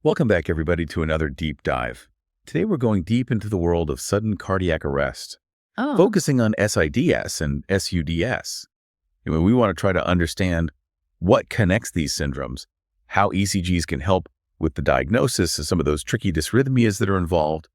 Welcome back, everybody, to another deep dive. Today, we're going deep into the world of sudden cardiac arrest, focusing on SIDS and SUDS. We want to try to understand what connects these syndromes, how ECGs can help with the diagnosis of some of those tricky dysrhythmias that are involved,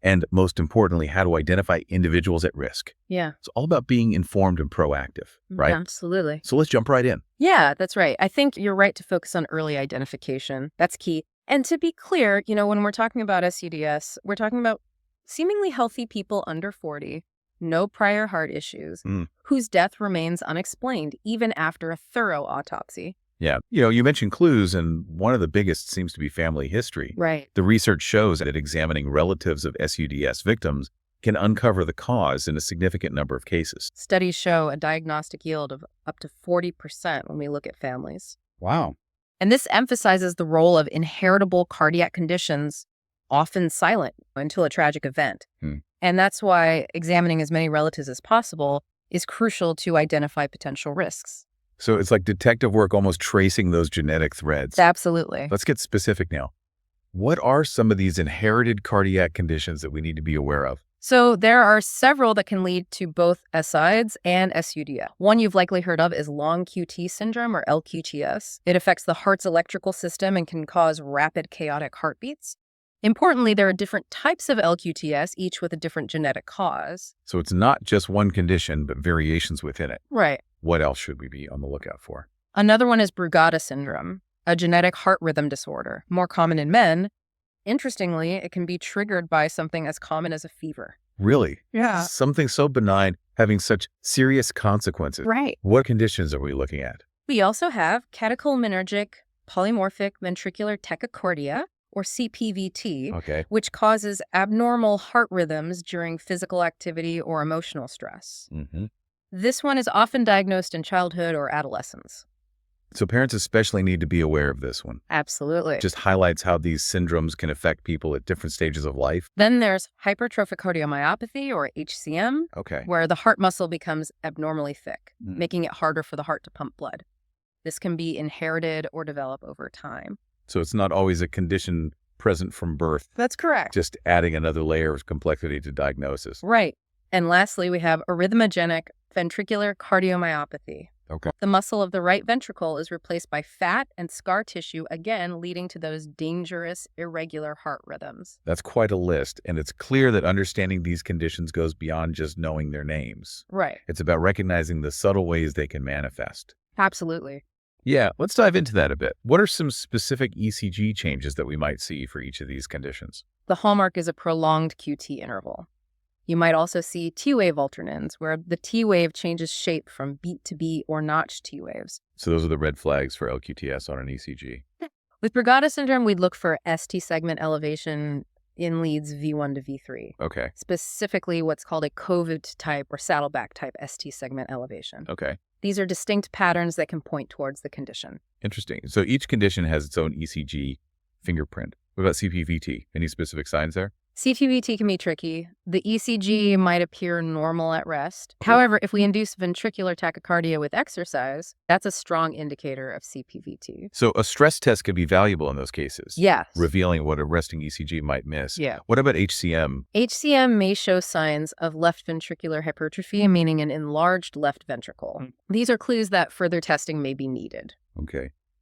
and most importantly, how to identify individuals at risk. Yeah. It's all about being informed and proactive, right? Absolutely. So let's jump right in. Yeah, that's right. I think you're right to focus on early identification. That's key. And to be clear, when we're talking about SUDS, we're talking about seemingly healthy people under 40, no prior heart issues, whose death remains unexplained even after a thorough autopsy. Yeah. You mentioned clues, and one of the biggest seems to be family history. Right. The research shows that examining relatives of SUDS victims can uncover the cause in a significant number of cases. Studies show a diagnostic yield of up to 40% when we look at families. Wow. And this emphasizes the role of inheritable cardiac conditions, often silent until a tragic event. And that's why examining as many relatives as possible is crucial to identify potential risks. So it's like detective work, almost tracing those genetic threads. Absolutely. Let's get specific now. What are some of these inherited cardiac conditions that we need to be aware of? So there are several that can lead to both SIDS and SUDS. One you've likely heard of is long QT syndrome, or LQTS. It affects the heart's electrical system and can cause rapid chaotic heartbeats. Importantly, there are different types of LQTS, each with a different genetic cause. So it's not just one condition, but variations within it. Right. What else should we be on the lookout for? Another one is Brugada syndrome, a genetic heart rhythm disorder, more common in men. Interestingly, it can be triggered by something as common as a fever. Really? Yeah. Something so benign having such serious consequences. Right. What conditions are we looking at? We also have catecholaminergic polymorphic ventricular tachycardia, or CPVT, which causes abnormal heart rhythms during physical activity or emotional stress. This one is often diagnosed in childhood or adolescence. So parents especially need to be aware of this one. Absolutely. Just highlights how these syndromes can affect people at different stages of life. Then there's hypertrophic cardiomyopathy, or HCM, where the heart muscle becomes abnormally thick, making it harder for the heart to pump blood. This can be inherited or develop over time. So it's not always a condition present from birth. That's correct. Just adding another layer of complexity to diagnosis. Right. And lastly, we have arrhythmogenic ventricular cardiomyopathy. The muscle of the right ventricle is replaced by fat and scar tissue, again leading to those dangerous, irregular heart rhythms. That's quite a list, and it's clear that understanding these conditions goes beyond just knowing their names. Right. It's about recognizing the subtle ways they can manifest. Absolutely. Yeah, let's dive into that a bit. What are some specific ECG changes that we might see for each of these conditions? The hallmark is a prolonged QT interval. You might also see T-wave alternans, where the T-wave changes shape from beat to beat or notch T-waves. So those are the red flags for LQTS on an ECG. With Brugada syndrome, we'd look for ST segment elevation in leads V1 to V3. Specifically what's called a COVID type or saddleback type ST segment elevation. These are distinct patterns that can point towards the condition. Interesting. So each condition has its own ECG fingerprint. What about CPVT? Any specific signs there? CPVT can be tricky. The ECG might appear normal at rest. However, if we induce ventricular tachycardia with exercise, that's a strong indicator of CPVT. So a stress test could be valuable in those cases. Yes. Revealing what a resting ECG might miss. Yeah. What about HCM? HCM may show signs of left ventricular hypertrophy, meaning an enlarged left ventricle. These are clues that further testing may be needed.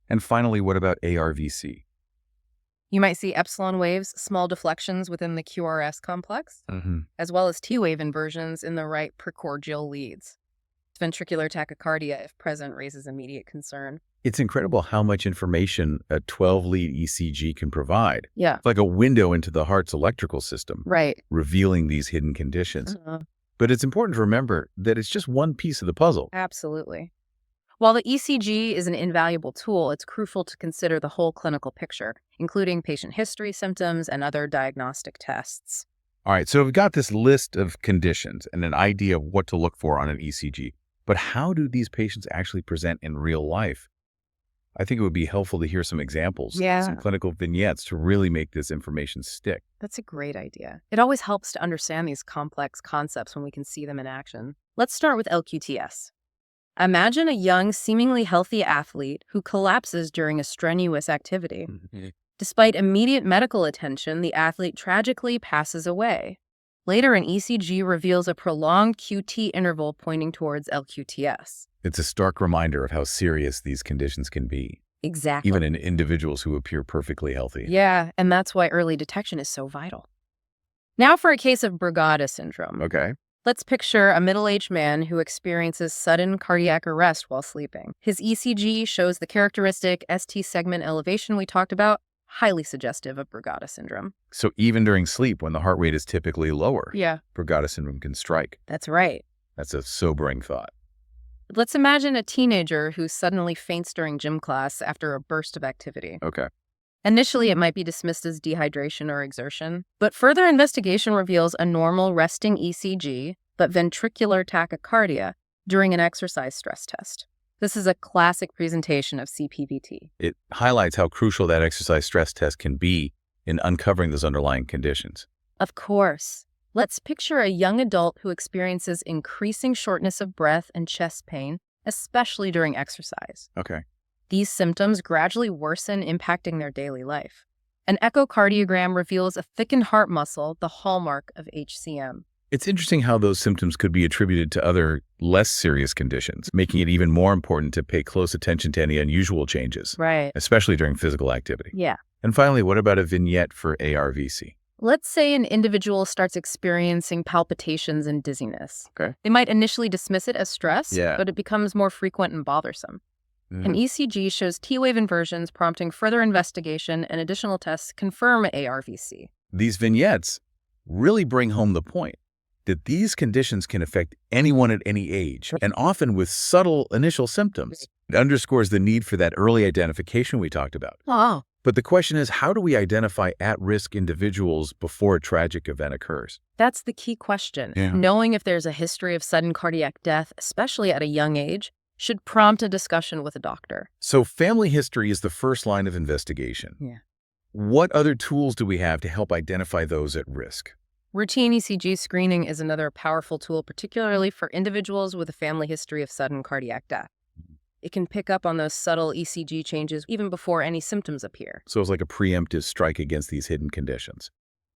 And finally, what about ARVC? You might see epsilon waves, small deflections within the QRS complex, as well as T-wave inversions in the right precordial leads. Ventricular tachycardia, if present, raises immediate concern. It's incredible how much information a 12-lead ECG can provide. Yeah. It's like a window into the heart's electrical system. Right. Revealing these hidden conditions. But it's important to remember that it's just one piece of the puzzle. Absolutely. While the ECG is an invaluable tool, it's crucial to consider the whole clinical picture, including patient history, symptoms, and other diagnostic tests. All right, so we've got this list of conditions and an idea of what to look for on an ECG. But how do these patients actually present in real life? I think it would be helpful to hear some examples, some clinical vignettes to really make this information stick. That's a great idea. It always helps to understand these complex concepts when we can see them in action. Let's start with LQTS. Imagine a young, seemingly healthy athlete who collapses during a strenuous activity. Despite immediate medical attention, the athlete tragically passes away. Later, an ECG reveals a prolonged QT interval pointing towards LQTS. It's a stark reminder of how serious these conditions can be, Exactly. even in individuals who appear perfectly healthy. Yeah, and that's why early detection is so vital. Now for a case of Brugada syndrome. Okay. Let's picture a middle-aged man who experiences sudden cardiac arrest while sleeping. His ECG shows the characteristic ST segment elevation we talked about, highly suggestive of Brugada syndrome. So even during sleep, when the heart rate is typically lower, Yeah, Brugada syndrome can strike. that's right. That's a sobering thought. Let's imagine a teenager who suddenly faints during gym class after a burst of activity. Okay. Initially, it might be dismissed as dehydration or exertion, but further investigation reveals a normal resting ECG, but ventricular tachycardia during an exercise stress test. This is a classic presentation of CPVT. It highlights how crucial that exercise stress test can be in uncovering those underlying conditions. Of course. Let's picture a young adult who experiences increasing shortness of breath and chest pain, especially during exercise. Okay. These symptoms gradually worsen, impacting their daily life. An echocardiogram reveals a thickened heart muscle, the hallmark of HCM. It's interesting how those symptoms could be attributed to other less serious conditions, making it even more important to pay close attention to any unusual changes, Right. especially during physical activity. Yeah. And finally, what about a vignette for ARVC? Let's say an individual starts experiencing palpitations and dizziness. Okay. They might initially dismiss it as stress, Yeah. but it becomes more frequent and bothersome. An ECG shows T-wave inversions, prompting further investigation, and additional tests confirm ARVC. These vignettes really bring home the point that these conditions can affect anyone at any age, and often with subtle initial symptoms. It underscores the need for that early identification we talked about. Oh. But the question is, how do we identify at-risk individuals before a tragic event occurs? That's the key question. Yeah. Knowing if there's a history of sudden cardiac death, especially at a young age, should prompt a discussion with a doctor. So family history is the first line of investigation. Yeah. What other tools do we have to help identify those at risk? Routine ECG screening is another powerful tool, particularly for individuals with a family history of sudden cardiac death. It can pick up on those subtle ECG changes even before any symptoms appear. So it's like a preemptive strike against these hidden conditions.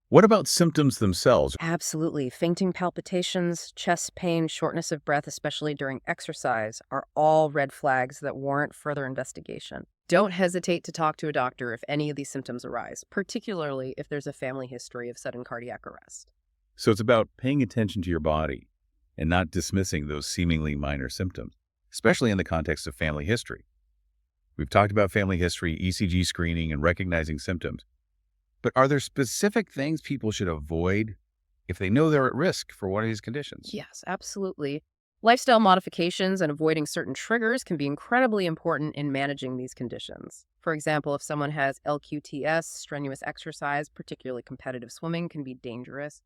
What about symptoms themselves? Absolutely. Fainting, palpitations, chest pain, shortness of breath, especially during exercise, are all red flags that warrant further investigation. Don't hesitate to talk to a doctor if any of these symptoms arise, particularly if there's a family history of sudden cardiac arrest. So it's about paying attention to your body and not dismissing those seemingly minor symptoms, especially in the context of family history. We've talked about family history, ECG screening, and recognizing symptoms. But are there specific things people should avoid if they know they're at risk for one of these conditions? Yes, absolutely. Lifestyle modifications and avoiding certain triggers can be incredibly important in managing these conditions. For example, if someone has LQTS, strenuous exercise, particularly competitive swimming, can be dangerous.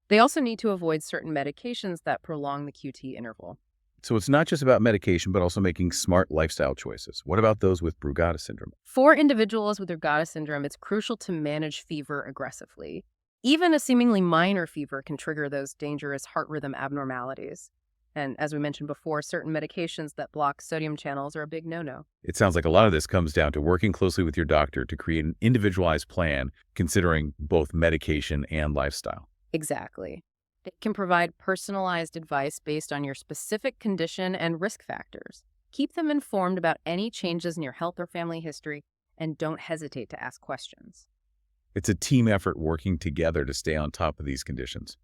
They also need to avoid certain medications that prolong the QT interval. So it's not just about medication, but also making smart lifestyle choices. What about those with Brugada syndrome? For individuals with Brugada syndrome, it's crucial to manage fever aggressively. Even a seemingly minor fever can trigger those dangerous heart rhythm abnormalities. And as we mentioned before, certain medications that block sodium channels are a big no-no. It sounds like a lot of this comes down to working closely with your doctor to create an individualized plan, considering both medication and lifestyle. Exactly. They can provide personalized advice based on your specific condition and risk factors. Keep them informed about any changes in your health or family history, and don't hesitate to ask questions. It's a team effort working together to stay on top of these conditions.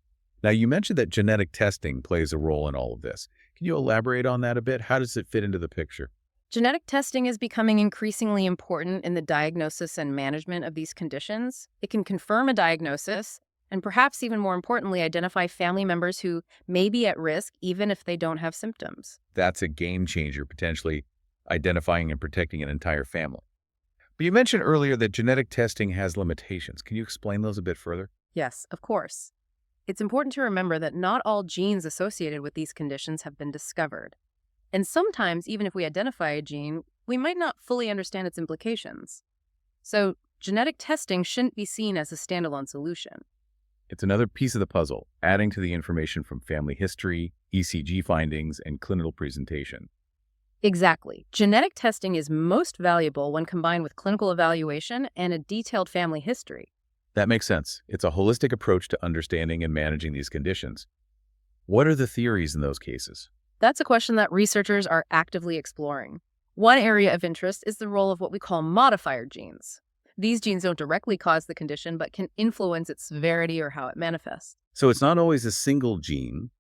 Now, you mentioned that genetic testing plays a role in all of this. Can you elaborate on that a bit? How does it fit into the picture? Genetic testing is becoming increasingly important in the diagnosis and management of these conditions. It can confirm a diagnosis, and perhaps even more importantly, identify family members who may be at risk even if they don't have symptoms. That's a game changer, potentially identifying and protecting an entire family. But you mentioned earlier that genetic testing has limitations. Can you explain those a bit further? Yes, of course. It's important to remember that not all genes associated with these conditions have been discovered. And sometimes, even if we identify a gene, we might not fully understand its implications. So, genetic testing shouldn't be seen as a standalone solution. It's another piece of the puzzle, adding to the information from family history, ECG findings, and clinical presentation. Exactly. Genetic testing is most valuable when combined with clinical evaluation and a detailed family history. That makes sense. It's a holistic approach to understanding and managing these conditions. What are the theories in those cases? That's a question that researchers are actively exploring. One area of interest is the role of what we call modifier genes. These genes don't directly cause the condition, but can influence its severity or how it manifests. So it's not always a single gene,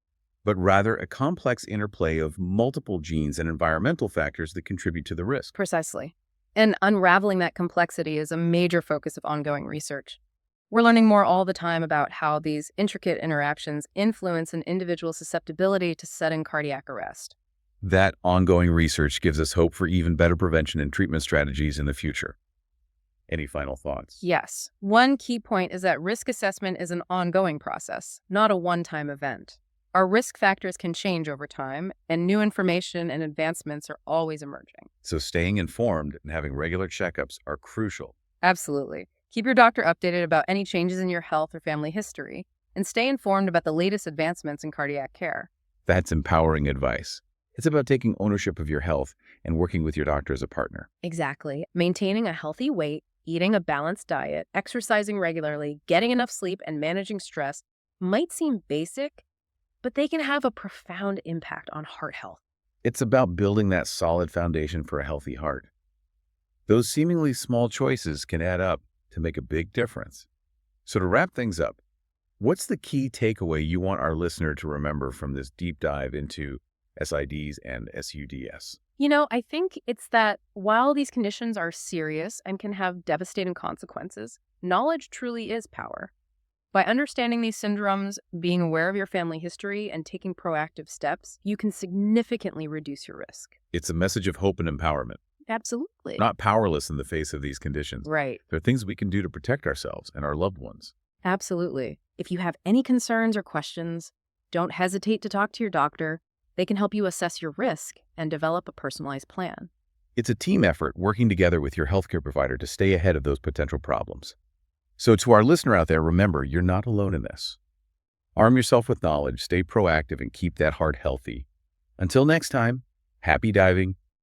but rather a complex interplay of multiple genes and environmental factors that contribute to the risk. Precisely. And unraveling that complexity is a major focus of ongoing research. We're learning more all the time about how these intricate interactions influence an individual's susceptibility to sudden cardiac arrest. That ongoing research gives us hope for even better prevention and treatment strategies in the future. Any final thoughts? Yes. One key point is that risk assessment is an ongoing process, not a one-time event. Our risk factors can change over time, and new information and advancements are always emerging. So staying informed and having regular checkups are crucial. Absolutely. Keep your doctor updated about any changes in your health or family history, and stay informed about the latest advancements in cardiac care. That's empowering advice. It's about taking ownership of your health and working with your doctor as a partner. Exactly. Maintaining a healthy weight, eating a balanced diet, exercising regularly, getting enough sleep, and managing stress might seem basic, but they can have a profound impact on heart health. It's about building that solid foundation for a healthy heart. Those seemingly small choices can add up to make a big difference. So to wrap things up, what's the key takeaway you want our listener to remember from this deep dive into SIDs and SUDS? I think it's that while these conditions are serious and can have devastating consequences, knowledge truly is power. By understanding these syndromes, being aware of your family history, and taking proactive steps, you can significantly reduce your risk. It's a message of hope and empowerment. Absolutely. Not powerless in the face of these conditions. Right. There are things we can do to protect ourselves and our loved ones. Absolutely. If you have any concerns or questions, don't hesitate to talk to your doctor. They can help you assess your risk and develop a personalized plan. It's a team effort working together with your healthcare provider to stay ahead of those potential problems. So to our listener out there, remember, you're not alone in this. Arm yourself with knowledge, stay proactive, and keep that heart healthy. Until next time, happy diving